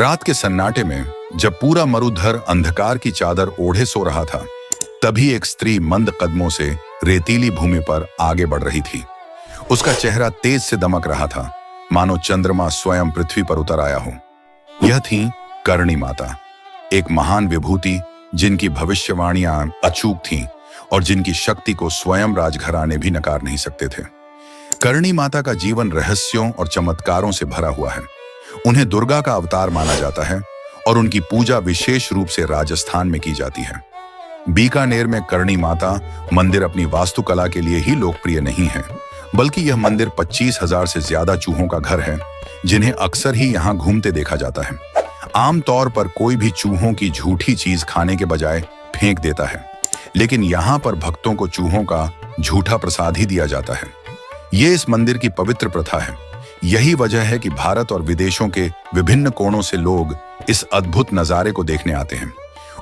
रात के सन्नाटे में जब पूरा मरुधर अंधकार की चादर ओढ़े सो रहा था, तभी एक स्त्री मंद कदमों से रेतीली भूमि पर आगे बढ़ रही थी। उसका चेहरा तेज से दमक रहा था, मानो चंद्रमा स्वयं पृथ्वी पर उतर आया हो। यह थी करणी माता, एक महान विभूति जिनकी भविष्यवाणियां अचूक थीं और जिनकी शक्ति को स्वयं राजघराने भी नकार नहीं सकते थे। करणी माता का जीवन रहस्यों और चमत्कारों से भरा हुआ है। उन्हें दुर्गा का अवतार माना जाता है और उनकी पूजा विशेष रूप से राजस्थान में की जाती है। बीकानेर में करणी माता मंदिर अपनी वास्तुकला के लिए ही लोकप्रिय नहीं है, बल्कि यह मंदिर 25,000 से ज्यादा चूहों का घर है, जिन्हें अक्सर ही यहाँ घूमते देखा जाता है। आमतौर पर कोई भी चूहों की झूठी चीज खाने के बजाय फेंक देता है, लेकिन यहाँ पर भक्तों को चूहों का झूठा प्रसाद ही दिया जाता है। ये इस मंदिर की पवित्र प्रथा है। यही वजह है कि भारत और विदेशों के विभिन्न कोणों से लोग इस अद्भुत नजारे को देखने आते हैं।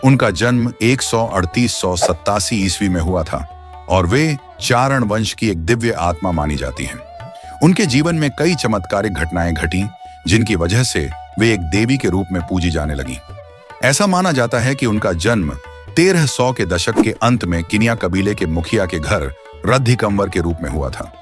उनका जन्म 13887 ईस्वी में हुआ था और वे चारण वंश की एक दिव्य आत्मा मानी जाती हैं। उनके जीवन में कई चमत्कारिक घटनाएं घटी, जिनकी वजह से वे एक देवी के रूप में पूजी जाने लगी। ऐसा माना जाता है कि उनका जन्म 1300 के दशक के अंत में किनिया कबीले के मुखिया के घर रद्धिकंवर के रूप में हुआ था।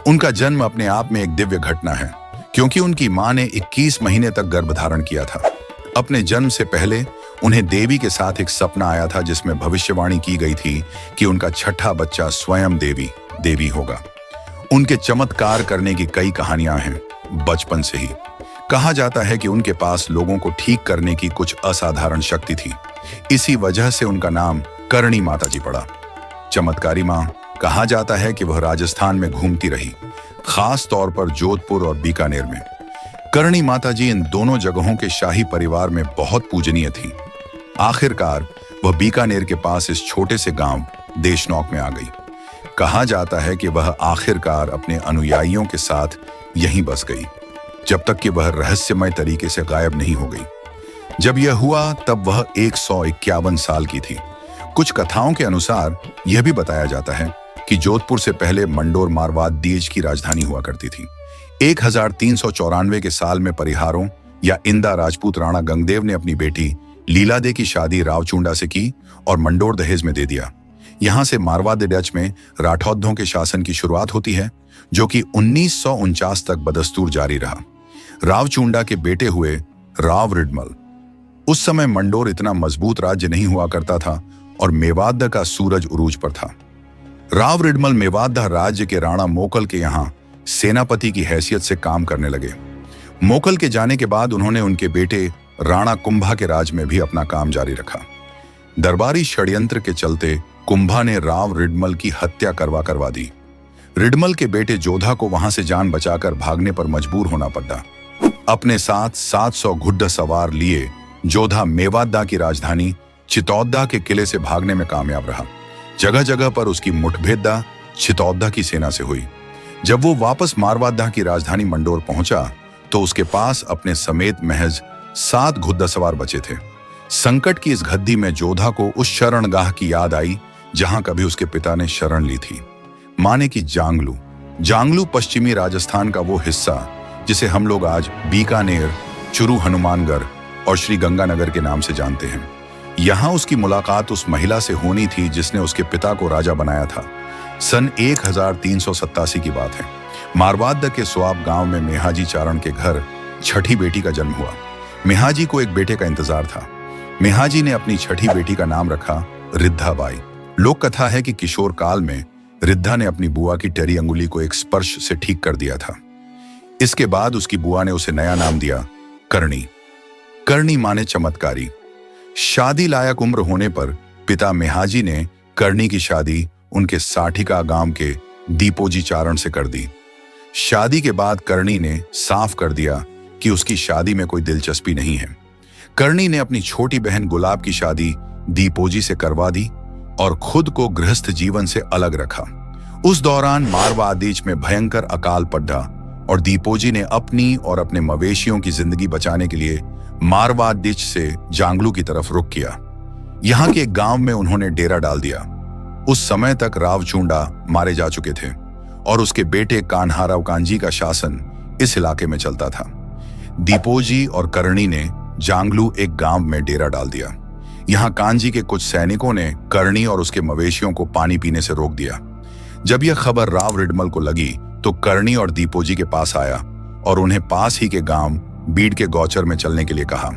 उनका जन्म अपने आप में एक दिव्य घटना है, क्योंकि उनकी मां ने 21 महीने तक गर्भधारण किया था। अपने जन्म से पहले उन्हें देवी के साथ एक सपना आया था, जिसमें भविष्यवाणी की गई थी कि उनका छठा बच्चा स्वयं देवी होगा। उनके चमत्कार करने की कई कहानियां हैं। बचपन से ही कहा जाता है कि उनके पास लोगों को ठीक करने की कुछ असाधारण शक्ति थी। इसी वजह से उनका नाम करणी माता जी पड़ा। चमत्कारी मां, कहा जाता है कि वह राजस्थान में घूमती रही, खास तौर पर जोधपुर और बीकानेर में। करणी माता जी इन दोनों जगहों के शाही परिवार में बहुत पूजनीय थी। आखिरकार वह बीकानेर के पास इस छोटे से गांव देशनौक में आ गई। कहा जाता है कि वह आखिरकार अपने अनुयायियों के साथ यहीं बस गई, जब तक कि वह रहस्यमय तरीके से गायब नहीं हो गई। जब यह हुआ तब वह 151 साल की थी। कुछ कथाओं के अनुसार यह भी बताया जाता है कि जोधपुर से पहले मंडोर मारवाड़ देश की राजधानी हुआ करती थी। 1394 के साल में परिहारों या इंदा राजपूत राणा गंगदेव ने अपनी बेटी लीलादे की शादी रावचुंडा से की और मंडोर दहेज में दे दिया। यहां से मारवाड़ डच में राठौद्धों के शासन की शुरुआत होती है, जो कि 1949 तक बदस्तूर जारी रहा। रावचुंडा के बेटे हुए राव रिडमल। उस समय मंडोर इतना मजबूत राज्य नहीं हुआ करता था और मेवाड़ का सूरज उरूज पर था। राव रिडमल मेवाड़ राज्य के राणा मोकल के यहाँ सेनापति की हैसियत से काम करने लगे। मोकल के जाने के बाद उन्होंने उनके बेटे राणा कुंभा के राज में भी अपना काम जारी रखा। दरबारी षड्यंत्र के चलते कुंभा ने राव रिडमल की हत्या करवा दी। रिडमल के बेटे जोधा को वहां से जान बचाकर भागने पर मजबूर होना पड़ा। अपने साथ 700 घुड्ड सवार लिए जोधा मेवाड़ की राजधानी चितौदा के किले से भागने में कामयाब रहा। जगह जगह पर उसकी मुठभेड़ चितौदा की सेना से हुई। जब वो वापस मारवाड़ की राजधानी मंडोर पहुंचा तो उसके पास अपने समेत महज 7 घुड्ड सवार बचे थे। संकट की इस घद्दी में जोधा को उस शरणगाह की याद आई जहां कभी उसके पिता ने शरण ली थी, माने कि जांगलू पश्चिमी राजस्थान का वो हिस्सा जिसे हम लोग आज बीकानेर, चुरू हनुमानगढ़ और श्री गंगानगर के नाम से जानते हैं। यहां उसकी मुलाकात उस महिला से होनी थी जिसने उसके पिता को राजा बनाया था। सन 1387 की बात है। मारवाड़ के स्वाब गांव में मेहाजी चारण के घर छठी बेटी का जन्म हुआ। मेहाजी को एक बेटे का इंतजार था। मेहाजी ने अपनी छठी बेटी का नाम रखा रिद्धा बाई। लोक कथा है कि किशोर काल में रिद्धा ने अपनी बुआ की टेरी अंगुली को एक स्पर्श से ठीक कर दिया था। इसके बाद उसकी बुआ ने उसे नया नाम दिया करणी माने चमत्कारी। शादी लायक उम्र होने पर पिता मेहाजी ने करणी की शादी उनके साठिका गांव के दीपोजी चारण से कर दी। शादी के बाद करणी ने साफ कर दिया कि उसकी शादी में कोई दिलचस्पी नहीं है। करणी ने अपनी छोटी बहन गुलाब की शादी दीपोजी से करवा दी और खुद को गृहस्थ जीवन से अलग रखा। उस दौरान मारवाड़ देश में भयंकर अकाल पड़ा और दीपोजी ने अपनी और अपने मवेशियों की जिंदगी बचाने के लिए मारवाड़ देश से जांगलू की तरफ रुख किया। यहाँ के एक गांव में उन्होंने डेरा डाल दिया। उस समय तक रावचुंडा मारे जा चुके थे और उसके बेटे कान्हाराव कांजी का शासन इस इलाके में चलता था। दीपोजी और करणी ने जांगलू एक गांव में डेरा डाल दिया। यहाँ कांजी के कुछ सैनिकों ने करणी और उसके मवेशियों को पानी पीने से रोक दिया। जब यह खबर राव रिडमल को लगी तो करणी और दीपोजी के पास आया और उन्हें पास ही के गांव बीड के गौचर में चलने के लिए कहा।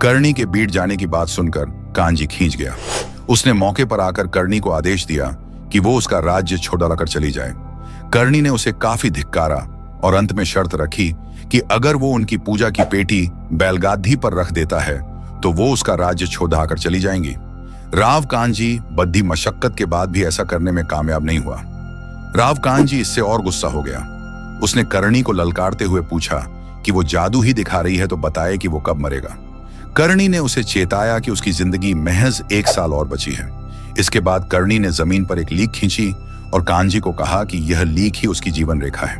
करणी के बीड जाने की बात सुनकर कांजी खींच गया। उसने मौके पर आकर करणी को आदेश दिया कि वो उसका राज्य छोड़ा कर चली जाए। करणी ने उसे काफी धिक्कारा और अंत में शर्त रखी कि अगर वो उनकी पूजा की पेटी बैलगादी पर रख देता है तो वो उसका राज्य छोड़ा कर चली जाएंगी। राव कांजी बद्धी मशक्कत के बाद भी ऐसा करने में कामयाब नहीं हुआ। राव कांजी इससे और गुस्सा हो गया। उसने करणी को ललकारते हुए पूछा कि वो जादू ही दिखा रही है तो बताए कि वो कब मरेगा। करणी ने उसे चेताया कि उसकी जिंदगी महज 1 साल और बची है। इसके बाद करणी ने जमीन पर एक लीक खींची और कांजी को कहा कि यह लीक ही उसकी जीवन रेखा है,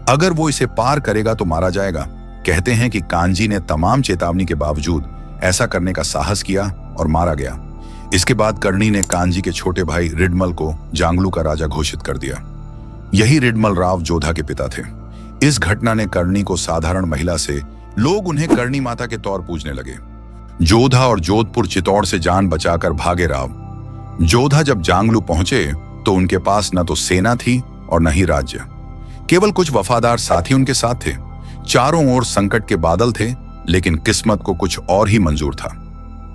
अगर वो इसे पार करेगा तो मारा जाएगा। कहते हैं कि कांजी ने तमाम चेतावनी के बावजूद ऐसा करने का साहस किया और मारा गया। इसके बाद करणी ने कांजी के छोटे भाई रिडमल को जांगलू का राजा घोषित कर दिया। यही रिडमल राव जोधा के पिता थे। इस घटना ने करणी को साधारण महिला से लोग उन्हें करणी माता के तौर पूजने लगे। जोधा और जोधपुर चित्तौड़ से जान बचाकर भागे राव। जोधा जब जांगलू पहुंचे तो उनके पास न तो सेना थी और न ही राज्य, केवल कुछ वफादार साथी उनके साथ थे। चारों ओर संकट के बादल थे, लेकिन किस्मत को कुछ और ही मंजूर था।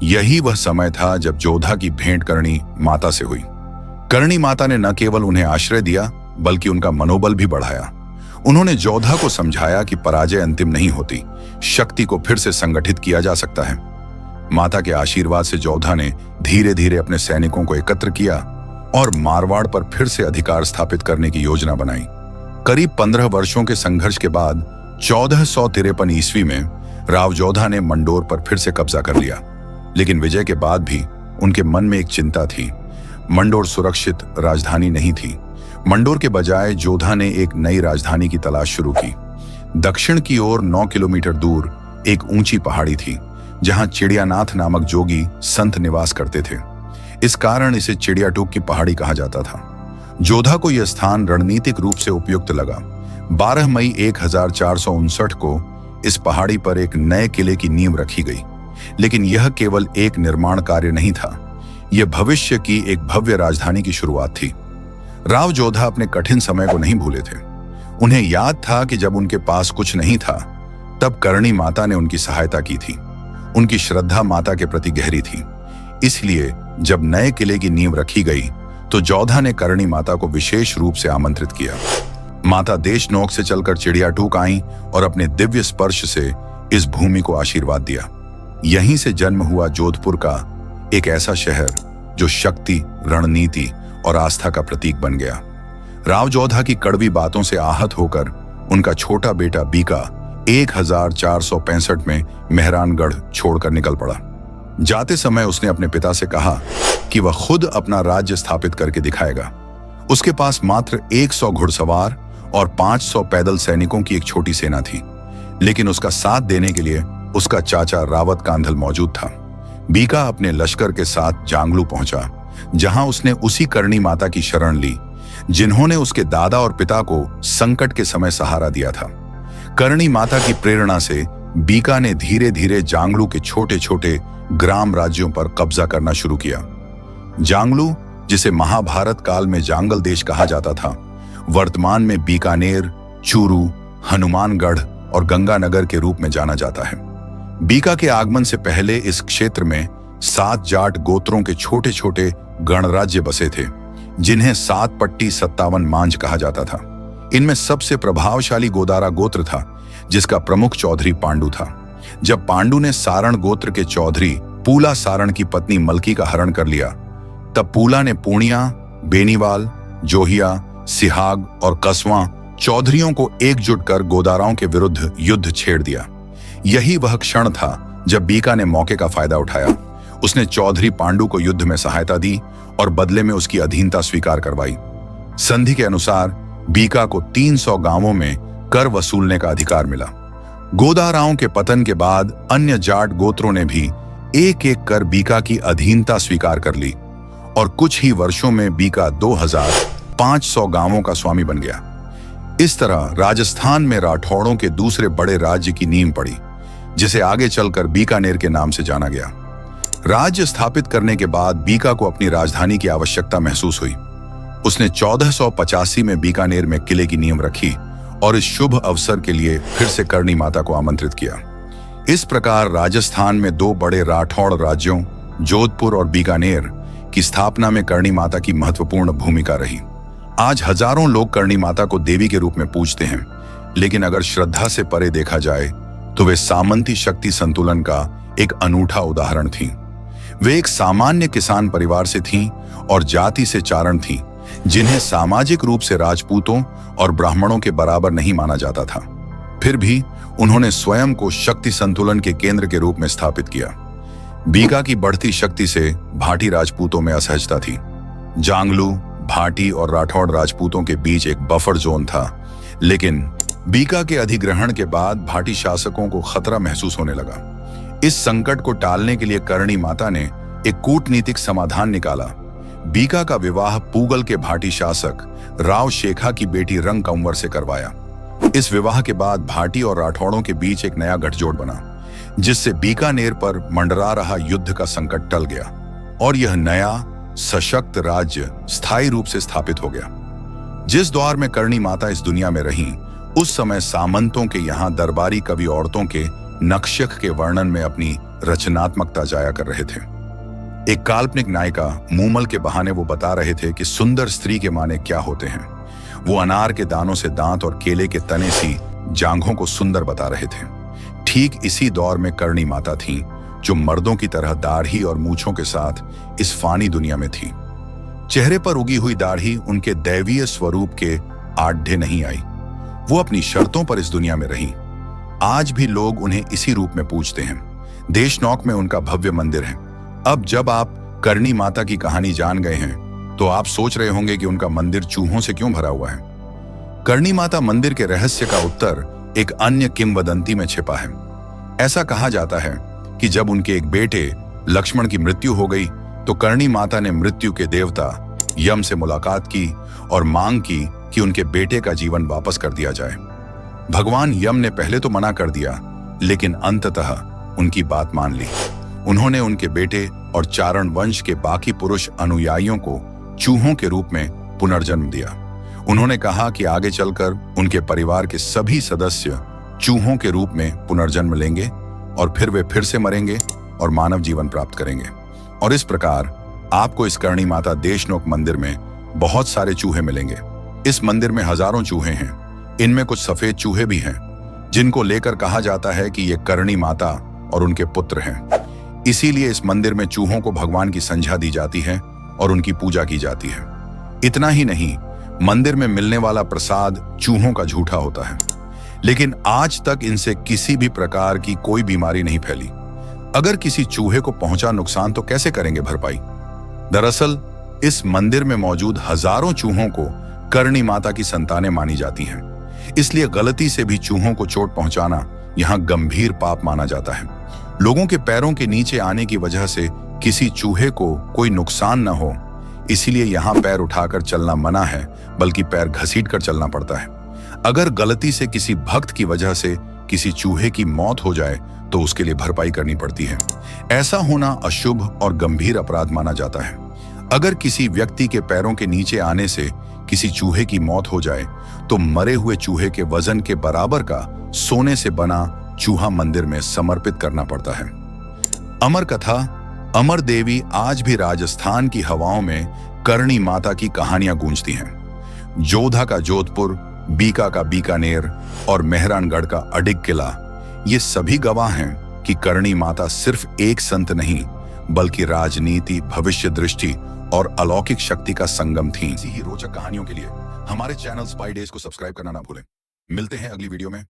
यही वह समय था जब जोधा की भेंट करणी माता से हुई। करणी माता ने न केवल उन्हें आश्रय दिया बल्कि उनका मनोबल भी बढ़ाया। उन्होंने जोधा को समझाया कि पराजय अंतिम नहीं होती, शक्ति को फिर से संगठित किया जा सकता है। माता के आशीर्वाद से जोधा ने धीरे धीरे अपने सैनिकों को एकत्र किया और मारवाड़ पर फिर से अधिकार स्थापित करने की योजना बनाई। करीब 15 वर्षों के संघर्ष के बाद 1453 ईस्वी में राव जोधा ने मंडोर पर फिर से कब्जा कर लिया। लेकिन विजय के बाद भी उनके मन में एक चिंता थी। मंडोर सुरक्षित राजधानी नहीं थी। मंडोर के बजाय जोधा ने एक नई राजधानी की तलाश शुरू की। दक्षिण की ओर 9 किलोमीटर दूर एक ऊंची पहाड़ी थी जहां चिड़ियानाथ नामक जोगी संत निवास करते थे। इस कारण इसे चिड़ियाटूक की पहाड़ी कहा जाता था। जोधा को यह स्थान रणनीतिक रूप से उपयुक्त लगा। 12 मई 1459 को इस पहाड़ी पर एक नए किले की नींव रखी गई। लेकिन यह केवल एक निर्माण कार्य नहीं था, यह भविष्य की एक भव्य राजधानी की शुरुआत थी। राव जोधा अपने कठिन समय को नहीं भूले थे। उन्हें याद था कि जब उनके पास कुछ नहीं था तब करणी माता ने उनकी सहायता की थी। उनकी श्रद्धा माता के प्रति गहरी थी। इसलिए जब नए किले की नींव रखी गई तो जोधा ने करणी माता को विशेष रूप से आमंत्रित किया। माता देशनोक से चलकर चिड़ियाटूक आईं और अपने दिव्य स्पर्श से इस भूमि को आशीर्वाद दिया। यहीं से जन्म हुआ जोधपुर का एक ऐसा शहर जो शक्ति, रणनीति और आस्था का प्रतीक बन गया। राव जोधा की कड़वी बातों से आहत होकर उनका छोटा बेटा बीका 1465 में मेहरानगढ़ छोड़कर निकल पड़ा। जाते समय उसने अपने पिता से कहा कि वह खुद अपना राज्य स्थापित करके दिखाएगा। उसके पास मात्र 100 घुड़सवार और 500 पैदल सैनिकों की एक छोटी सेना थी, लेकिन उसका साथ देने के लिए उसका चाचा रावत कांधल मौजूद था। बीका अपने लश्कर के साथ जांगलू पहुंचा, जहां उसने उसी करणी माता की शरण ली जिन्होंने उसके दादा और पिता को संकट के समय सहारा दिया था। करणी माता की प्रेरणा से बीका ने धीरे धीरे जांगलू के छोटे छोटे ग्राम राज्यों पर कब्जा करना शुरू किया। जांगलू, जिसे महाभारत काल में जांगल देश कहा जाता था, वर्तमान में बीकानेर, चूरू, हनुमानगढ़ और गंगानगर के रूप में जाना जाता है। बीका के आगमन से पहले इस क्षेत्र में 7 जाट गोत्रों के छोटे छोटे गणराज्य बसे थे, जिन्हें 7 पट्टी 57 मांझ कहा जाता था। इनमें सबसे प्रभावशाली गोदारा गोत्र था, जिसका प्रमुख चौधरी पांडु था। जब पांडु ने सारण गोत्र के चौधरी पूला सारण की पत्नी मलकी का हरण कर लिया, तब पूला ने पूर्णिया, बेनीवाल, जोहिया, सिहाग और कसवां चौधरियों को एकजुट कर गोदाराओं के विरुद्ध युद्ध छेड़ दिया। यही वह क्षण था जब बीका ने मौके का फायदा उठाया। उसने चौधरी पांडु को युद्ध में सहायता दी और बदले में उसकी अधीनता स्वीकार करवाई। संधि के अनुसार बीका को 300 गांवों में कर वसूलने का अधिकार मिला। गोदाराओं के पतन के बाद अन्य जाट गोत्रों ने भी एक एक कर बीका की अधीनता स्वीकार कर ली और कुछ ही वर्षों में बीका 2500 गांवों का स्वामी बन गया। इस तरह राजस्थान में राठौड़ों के दूसरे बड़े राज्य की नींव पड़ी। जिसे आगे चलकर बीकानेर के नाम से जाना गया। राज्य स्थापित करने के बाद बीका को अपनी राजधानी की आवश्यकता महसूस हुई। उसने 1485 में बीकानेर में किले की नींव रखी और इस शुभ अवसर के लिए फिर से करणी माता को आमंत्रित किया। इस प्रकार राजस्थान में दो बड़े राठौड़ राज्यों जोधपुर और बीकानेर की स्थापना में करणी माता की महत्वपूर्ण भूमिका रही। आज हजारों लोग करणी माता को देवी के रूप में पूजते हैं, लेकिन अगर श्रद्धा से परे देखा जाए तो वे सामंती शक्ति संतुलन का एक अनूठा उदाहरण थीं। वे एक सामान्य किसान परिवार से थीं और जाति से चारण थीं, जिन्हें सामाजिक रूप से राजपूतों और ब्राह्मणों के बराबर नहीं माना जाता था। फिर भी उन्होंने स्वयं को शक्ति संतुलन के केंद्र के रूप में स्थापित किया। बीका की बढ़ती शक्ति से भाटी राजपूतों में असहजता थी। जांगलू, भाटी और राठौड़ राजपूतों के बीच एक बफर जोन था, लेकिन बीका के अधिग्रहण के बाद भाटी शासकों को खतरा महसूस होने लगा। इस संकट को टालने के लिए करणी माता ने एक कूटनीतिक समाधान निकाला। बीका का विवाह पूगल के भाटी शासक राव शेखा की बेटी रंग कंवर से करवाया। इस विवाह के बाद भाटी और राठौड़ों के बीच एक नया गठजोड़ बना, जिससे बीकानेर पर मंडरा रहा युद्ध का संकट टल गया और यह नया सशक्त राज्य स्थायी रूप से स्थापित हो गया। जिस दौर में करणी माता इस दुनिया में रहीं, उस समय सामंतों के यहाँ दरबारी कवि औरतों के नक्शख के वर्णन में अपनी रचनात्मकता जाया कर रहे थे। एक काल्पनिक नायिका मूमल के बहाने वो बता रहे थे कि सुंदर स्त्री के माने क्या होते हैं। वो अनार के दानों से दांत और केले के तने सी जांघों को सुंदर बता रहे थे। ठीक इसी दौर में करणी माता थीं, जो मर्दों की तरह दाढ़ी और मूछों के साथ इस फानी दुनिया में थी। चेहरे पर उगी हुई दाढ़ी उनके दैवीय स्वरूप के आढ़े नहीं आई। वो अपनी शर्तों पर इस दुनिया में रहीं। आज भी लोग उन्हें इसी रूप में पूजते हैं। देशनौक में उनका भव्य मंदिर है। अब जब आप करणी माता की कहानी जान गए हैं, तो आप सोच रहे होंगे कि उनका मंदिर चूहों से क्यों भरा हुआ है। करणी माता मंदिर के रहस्य का उत्तर एक अन्य किंवदंती में छिपा है। ऐसा कहा जाता है कि जब उनके एक बेटे लक्ष्मण की मृत्यु हो गई, तो करणी माता ने मृत्यु के देवता यम से मुलाकात की और मांग की कि उनके बेटे का जीवन वापस कर दिया जाए। भगवान यम ने पहले तो मना कर दिया, लेकिन अंततः उनकी बात मान ली। उन्होंने उनके बेटे और चारण वंश के बाकी पुरुष अनुयायियों को चूहों के रूप में पुनर्जन्म दिया। उन्होंने कहा कि आगे चलकर उनके परिवार के सभी सदस्य चूहों के रूप में पुनर्जन्म लेंगे और फिर वे फिर से मरेंगे और मानव जीवन प्राप्त करेंगे। और इस प्रकार आपको इस करणी माता देशनोक मंदिर में बहुत सारे चूहे मिलेंगे। इस मंदिर में हजारों चूहे हैं। इनमें कुछ सफेद चूहे भी हैं, जिनको लेकर कहा जाता है कि ये करणी माता और उनके पुत्र हैं। इसीलिए इस मंदिर में चूहों को भगवान की संध्या दी जाती है और उनकी पूजा की जाती है। इतना ही नहीं, मंदिर में मिलने वाला प्रसाद चूहों का झूठा होता है, लेकिन आज तक इनसे किसी भी प्रकार की कोई बीमारी नहीं फैली। अगर किसी चूहे को पहुंचा नुकसान तो कैसे करेंगे भरपाई? दरअसल इस मंदिर में मौजूद हजारों चूहों को करणी माता की संतानें मानी जाती हैं। इसलिए गलती से भी चूहों को चोट पहुंचाना यहाँ गंभीर पाप माना जाता है। लोगों के पैरों के नीचे आने की वजह से किसी चूहे को कोई नुकसान न हो, इसीलिए यहाँ पैर उठाकर चलना मना है, बल्कि पैर घसीटकर चलना पड़ता है। अगर गलती से किसी भक्त की वजह से किसी चूहे की मौत हो जाए तो उसके लिए भरपाई करनी पड़ती है। ऐसा होना अशुभ और गंभीर अपराध माना जाता है। अगर किसी व्यक्ति के पैरों के नीचे आने से किसी चूहे की मौत हो जाए तो मरे हुए चूहे के वजन के बराबर का सोने से बना चूहा मंदिर में समर्पित करना पड़ता है। अमर कथा अमर देवी आज भी राजस्थान की हवाओं में करणी माता की कहानियां गूंजती हैं। जोधा का जोधपुर, बीका का बीकानेर और मेहरानगढ़ का अडिग किला, ये सभी गवाह हैं कि करणी माता सिर्फ एक संत नहीं, बल्कि राजनीति, भविष्य दृष्टि और अलौकिक शक्ति का संगम थी। ऐसी ही रोचक कहानियों के लिए हमारे चैनल स्पाई डेज को सब्सक्राइब करना ना भूलें। मिलते हैं अगली वीडियो में।